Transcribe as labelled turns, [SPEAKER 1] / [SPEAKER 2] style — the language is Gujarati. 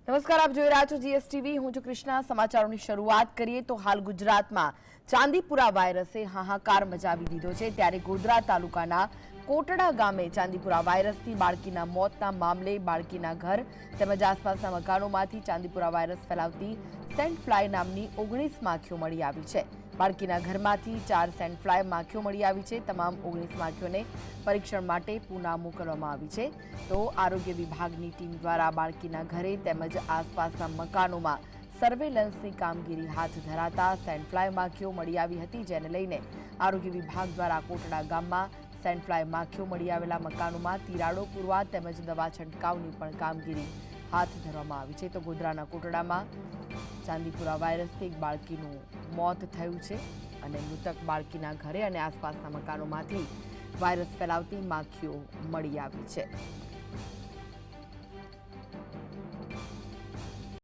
[SPEAKER 1] નમસ્કાર, આપ જોઈ રહ્યા છો જીએસટીવી. હું છું કૃષ્ણા. સમાચારોની શરૂઆત કરીએ તો હાલ ગુજરાતમાં ચાંદીપુરા વાયરસે હાહાકાર મચાવી દીધો છે. ત્યારે ગોધરા તાલુકાના કોટડા ગામે ચાંદીપુરા વાયરસથી બાળકીના મોતના મામલે બાળકીના ઘર તેમજ આસપાસના મકાનોમાંથી ચાંદીપુરા વાયરસ ફેલાવતી સેન્ટ ફ્લાય નામની 19 માખીઓ મળી આવી છે. બાળકીના ઘરમાંથી 4 સેન્ટ ફ્લાય માખીઓ મળી આવી છે. તમામ 19 માખીઓને પરીક્ષણ માટે પુના મોકલવામાં આવી છે. તો આરોગ્ય વિભાગની ટીમ દ્વારા બાળકીના ઘરે તેમજ આસપાસના મકાનોમાં સર્વેલન્સની કામગીરી હાથ ધરાતા સેન્ટ ફ્લાય માખીઓ મળી આવી હતી, જેને લઈને આરોગ્ય વિભાગ દ્વારા કોટડા ગામમાં સેન્ટ ફ્લાય માખીઓ મળી આવેલા મકાનોમાં તિરાડો પૂરવા તેમજ દવા છંટકાવની પણ કામગીરી હાથ ધરવામાં આવી છે. તો ગોધરાના કોટડામાં ચાંદીપુરા વાયરસથી એક બાળકીનું મોત થયું છે અને મૃતક બાળકીના ઘરે અને આસપાસના મકાનોમાંથી વાયરસ ફેલાવતી માખીઓ મળી આવી છે.